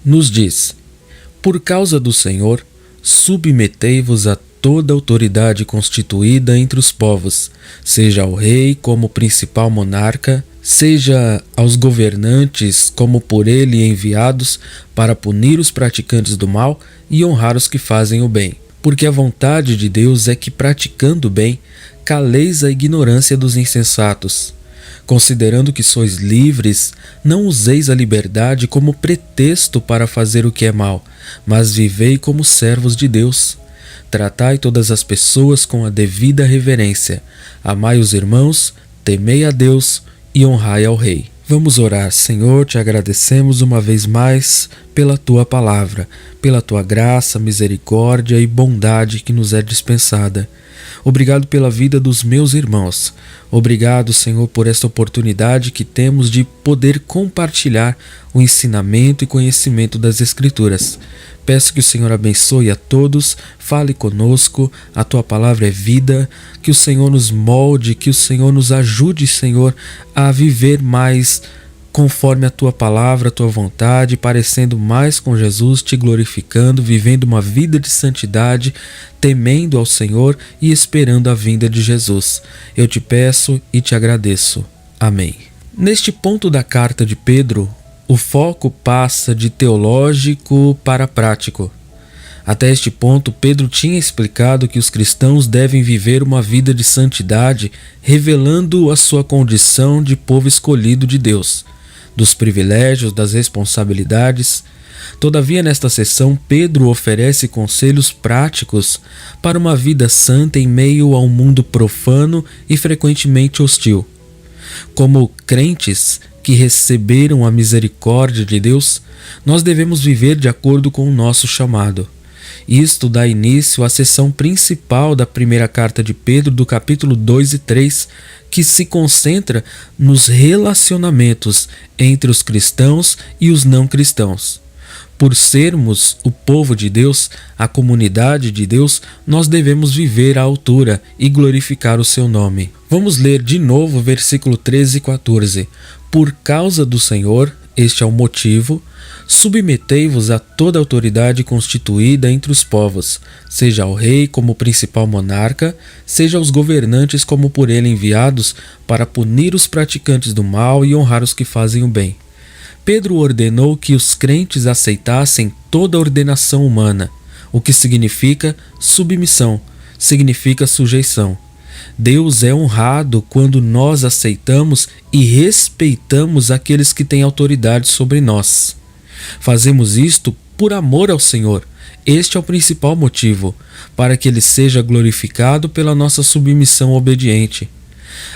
nos diz: por causa do Senhor, submetei-vos a toda autoridade constituída entre os povos, seja ao rei como principal monarca, seja aos governantes como por ele enviados para punir os praticantes do mal e honrar os que fazem o bem. Porque a vontade de Deus é que, praticando o bem, caleis a ignorância dos insensatos. Considerando que sois livres, não useis a liberdade como pretexto para fazer o que é mal, mas vivei como servos de Deus. Tratai todas as pessoas com a devida reverência. Amai os irmãos, temei a Deus e honrai ao Rei. Vamos orar. Senhor, te agradecemos uma vez mais pela tua palavra, pela tua graça, misericórdia e bondade que nos é dispensada. Obrigado pela vida dos meus irmãos. Obrigado, Senhor, por esta oportunidade que temos de poder compartilhar o ensinamento e conhecimento das Escrituras. Peço que o Senhor abençoe a todos, fale conosco, a tua palavra é vida, que o Senhor nos molde, que o Senhor nos ajude, Senhor, a viver mais conforme a tua palavra, a tua vontade, parecendo mais com Jesus, te glorificando, vivendo uma vida de santidade, temendo ao Senhor e esperando a vinda de Jesus. Eu te peço e te agradeço. Amém. Neste ponto da carta de Pedro, o foco passa de teológico para prático. Até este ponto, Pedro tinha explicado que os cristãos devem viver uma vida de santidade, revelando a sua condição de povo escolhido de Deus, dos privilégios, das responsabilidades. Todavia, nesta sessão, Pedro oferece conselhos práticos para uma vida santa em meio a um mundo profano e frequentemente hostil. Como crentes que receberam a misericórdia de Deus, nós devemos viver de acordo com o nosso chamado. Isto dá início à seção principal da primeira carta de Pedro, do capítulo 2 e 3, que se concentra nos relacionamentos entre os cristãos e os não cristãos. Por sermos o povo de Deus, a comunidade de Deus, nós devemos viver à altura e glorificar o seu nome. Vamos ler de novo o versículo 13 e 14. Por causa do Senhor, este é o motivo, submetei-vos a toda autoridade constituída entre os povos, seja ao rei como principal monarca, seja aos governantes como por ele enviados, para punir os praticantes do mal e honrar os que fazem o bem. Pedro ordenou que os crentes aceitassem toda a ordenação humana, o que significa submissão, significa sujeição. Deus é honrado quando nós aceitamos e respeitamos aqueles que têm autoridade sobre nós. Fazemos isto por amor ao Senhor. Este é o principal motivo, para que Ele seja glorificado pela nossa submissão obediente.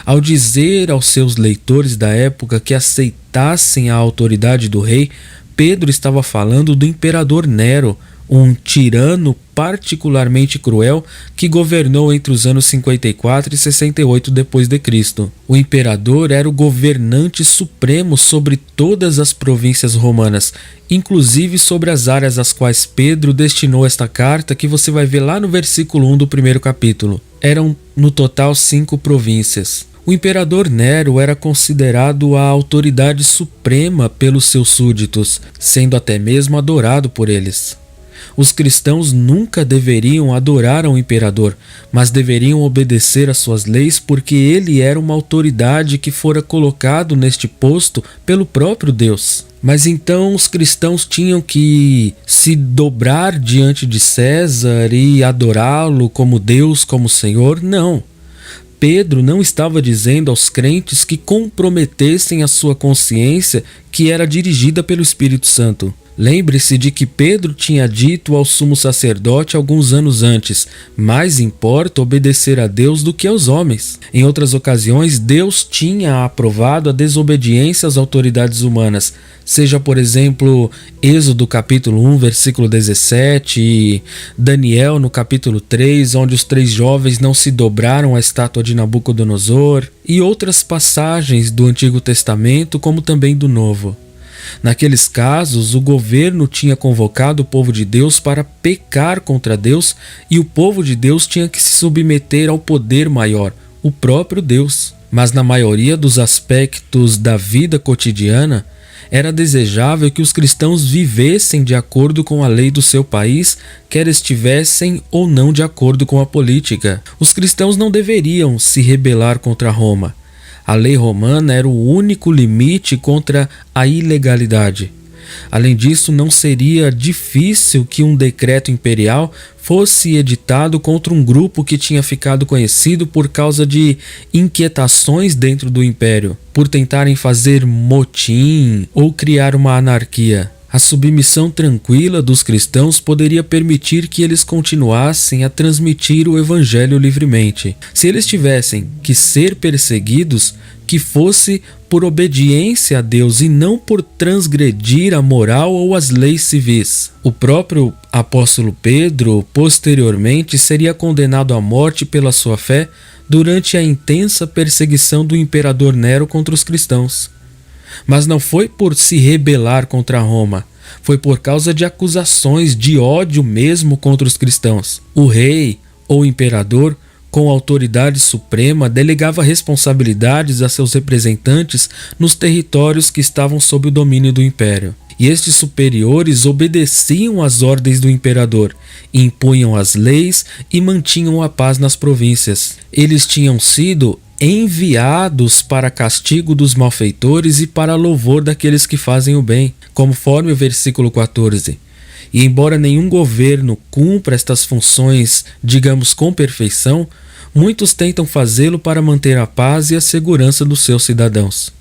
Ao dizer aos seus leitores da época que aceitassem a autoridade do rei, Pedro estava falando do imperador Nero, um tirano particularmente cruel que governou entre os anos 54 e 68 d.C. O imperador era o governante supremo sobre todas as províncias romanas, inclusive sobre as áreas às quais Pedro destinou esta carta, que você vai ver lá no versículo 1 do primeiro capítulo. Eram no total 5 províncias. O imperador Nero era considerado a autoridade suprema pelos seus súditos, sendo até mesmo adorado por eles. Os cristãos nunca deveriam adorar ao imperador, mas deveriam obedecer às suas leis, porque ele era uma autoridade que fora colocado neste posto pelo próprio Deus. Mas então os cristãos tinham que se dobrar diante de César e adorá-lo como Deus, como Senhor? Não. Pedro não estava dizendo aos crentes que comprometessem a sua consciência, que era dirigida pelo Espírito Santo. Lembre-se de que Pedro tinha dito ao sumo sacerdote alguns anos antes: mais importa obedecer a Deus do que aos homens. Em outras ocasiões, Deus tinha aprovado a desobediência às autoridades humanas, seja, por exemplo, Êxodo capítulo 1, versículo 17, e Daniel no capítulo 3, onde os 3 jovens não se dobraram à estátua de Nabucodonosor, e outras passagens do Antigo Testamento, como também do Novo. Naqueles casos, o governo tinha convocado o povo de Deus para pecar contra Deus, e o povo de Deus tinha que se submeter ao poder maior, o próprio Deus. Mas na maioria dos aspectos da vida cotidiana, Era desejável que os cristãos vivessem de acordo com a lei do seu país, quer estivessem ou não de acordo com a política. Os cristãos não deveriam se rebelar contra Roma. A lei romana era o único limite contra a ilegalidade. Além disso, não seria difícil que um decreto imperial fosse editado contra um grupo que tinha ficado conhecido por causa de inquietações dentro do império, por tentarem fazer motim ou criar uma anarquia. A submissão tranquila dos cristãos poderia permitir que eles continuassem a transmitir o evangelho livremente. Se eles tivessem que ser perseguidos, que fosse por obediência a Deus e não por transgredir a moral ou as leis civis. O próprio apóstolo Pedro, posteriormente, seria condenado à morte pela sua fé durante a intensa perseguição do imperador Nero contra os cristãos. Mas não foi por se rebelar contra Roma, foi por causa de acusações de ódio mesmo contra os cristãos. O rei ou imperador, com autoridade suprema, delegava responsabilidades a seus representantes nos territórios que estavam sob o domínio do império. E estes superiores obedeciam às ordens do imperador, impunham as leis e mantinham a paz nas províncias. Eles tinham sido enviados para castigo dos malfeitores e para louvor daqueles que fazem o bem, conforme o versículo 14. E embora nenhum governo cumpra estas funções, digamos, com perfeição, muitos tentam fazê-lo para manter a paz e a segurança dos seus cidadãos.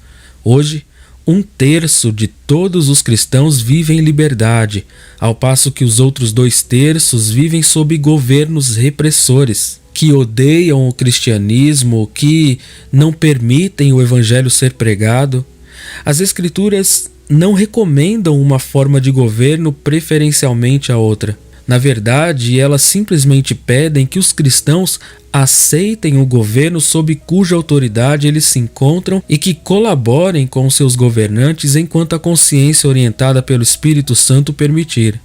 Hoje, 1/3 de todos os cristãos vivem em liberdade, ao passo que os outros 2/3 vivem sob governos repressores, que odeiam o cristianismo, que não permitem o evangelho ser pregado. As Escrituras não recomendam uma forma de governo preferencialmente a outra. Na verdade, elas simplesmente pedem que os cristãos aceitem o governo sob cuja autoridade eles se encontram e que colaborem com seus governantes enquanto a consciência orientada pelo Espírito Santo permitir.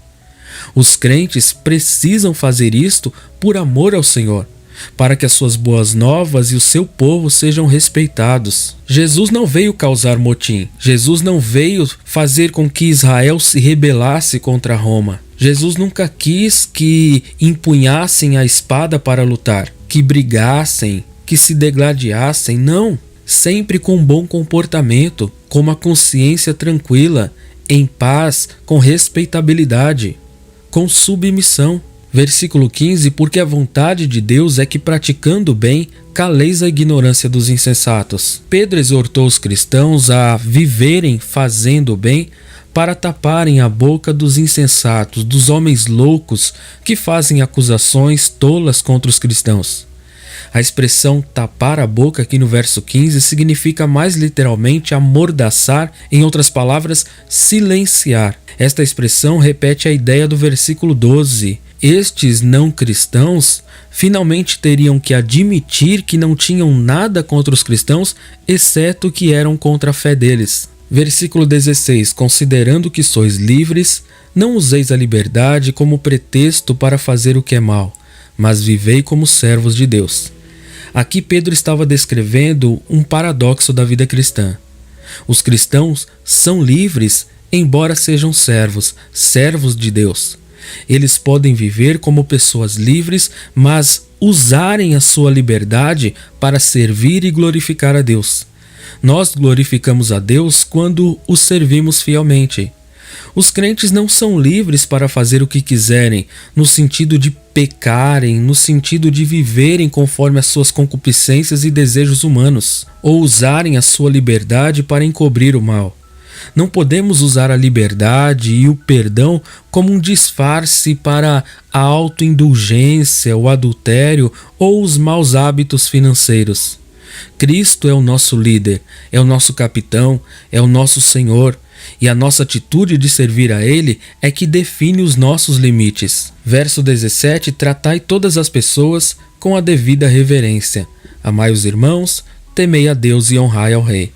Os crentes precisam fazer isto por amor ao Senhor, para que as suas boas novas e o seu povo sejam respeitados. Jesus não veio causar motim. Jesus não veio fazer com que Israel se rebelasse contra Roma. Jesus nunca quis que empunhassem a espada para lutar, que brigassem, que se degladiassem. Não. Sempre com bom comportamento, com uma consciência tranquila, em paz, com respeitabilidade, com submissão. Versículo 15, porque a vontade de Deus é que, praticando o bem, caleis a ignorância dos insensatos. Pedro exortou os cristãos a viverem fazendo o bem para taparem a boca dos insensatos, dos homens loucos que fazem acusações tolas contra os cristãos. A expressão tapar a boca aqui no verso 15 significa mais literalmente amordaçar, em outras palavras, silenciar. Esta expressão repete a ideia do versículo 12. Estes não cristãos finalmente teriam que admitir que não tinham nada contra os cristãos, exceto que eram contra a fé deles. Versículo 16. Considerando que sois livres, não useis a liberdade como pretexto para fazer o que é mal, mas vivei como servos de Deus. Aqui Pedro estava descrevendo um paradoxo da vida cristã. Os cristãos são livres, embora sejam servos de Deus. Eles podem viver como pessoas livres, mas usarem a sua liberdade para servir e glorificar a Deus. Nós glorificamos a Deus quando o servimos fielmente. Os crentes não são livres para fazer o que quiserem, no sentido de pecarem, no sentido de viverem conforme as suas concupiscências e desejos humanos, ou usarem a sua liberdade para encobrir o mal. Não podemos usar a liberdade e o perdão como um disfarce para a autoindulgência, o adultério ou os maus hábitos financeiros. Cristo é o nosso líder, é o nosso capitão, é o nosso Senhor, e a nossa atitude de servir a Ele é que define os nossos limites. Verso 17, tratai todas as pessoas com a devida reverência. Amai os irmãos, temei a Deus e honrai ao Rei.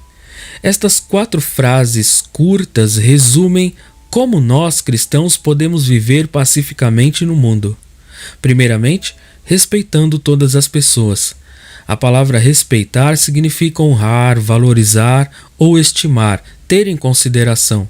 Estas 4 frases curtas resumem como nós, cristãos, podemos viver pacificamente no mundo. Primeiramente, respeitando todas as pessoas. A palavra respeitar significa honrar, valorizar ou estimar, ter em consideração.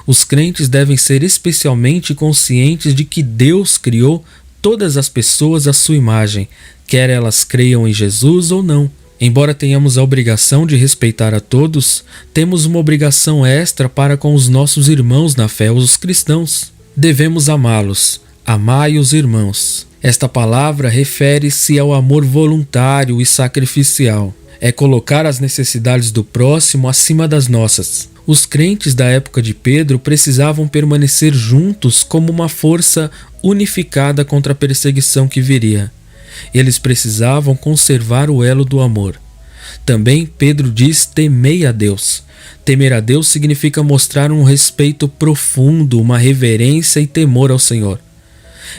Os crentes devem ser especialmente conscientes de que Deus criou todas as pessoas à sua imagem, quer elas creiam em Jesus ou não. Embora tenhamos a obrigação de respeitar a todos, temos uma obrigação extra para com os nossos irmãos na fé, os cristãos. Devemos amá-los. Amai os irmãos. Esta palavra refere-se ao amor voluntário e sacrificial. É colocar as necessidades do próximo acima das nossas. Os crentes da época de Pedro precisavam permanecer juntos como uma força unificada contra a perseguição que viria. Eles precisavam conservar o elo do amor. Também Pedro diz: temei a Deus. Temer a Deus significa mostrar um respeito profundo, uma reverência e temor ao Senhor.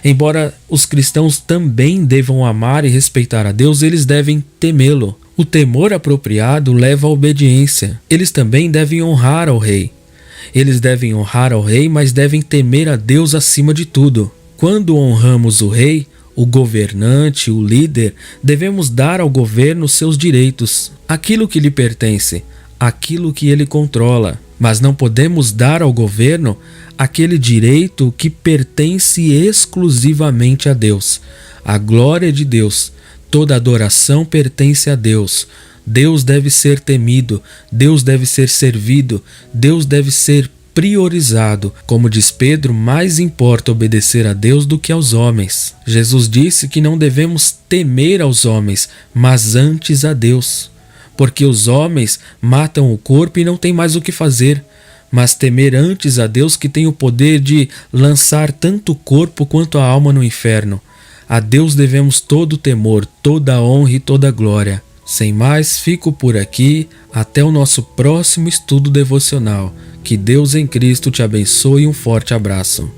Embora os cristãos também devam amar e respeitar a Deus, eles devem temê-lo. O temor apropriado leva à obediência. Eles também devem honrar ao rei. Eles devem honrar ao rei, mas devem temer a Deus acima de tudo. Quando honramos o rei, o governante, o líder, devemos dar ao governo seus direitos, aquilo que lhe pertence, aquilo que ele controla. Mas não podemos dar ao governo aquele direito que pertence exclusivamente a Deus. A glória de Deus, toda adoração pertence a Deus. Deus deve ser temido, Deus deve ser servido, Deus deve ser priorizado. Como diz Pedro, mais importa obedecer a Deus do que aos homens. Jesus disse que não devemos temer aos homens, mas antes a Deus. Porque os homens matam o corpo e não têm mais o que fazer. Mas temer antes a Deus, que tem o poder de lançar tanto o corpo quanto a alma no inferno. A Deus devemos todo o temor, toda a honra e toda a glória. Sem mais, fico por aqui. Até o nosso próximo estudo devocional. Que Deus em Cristo te abençoe e um forte abraço.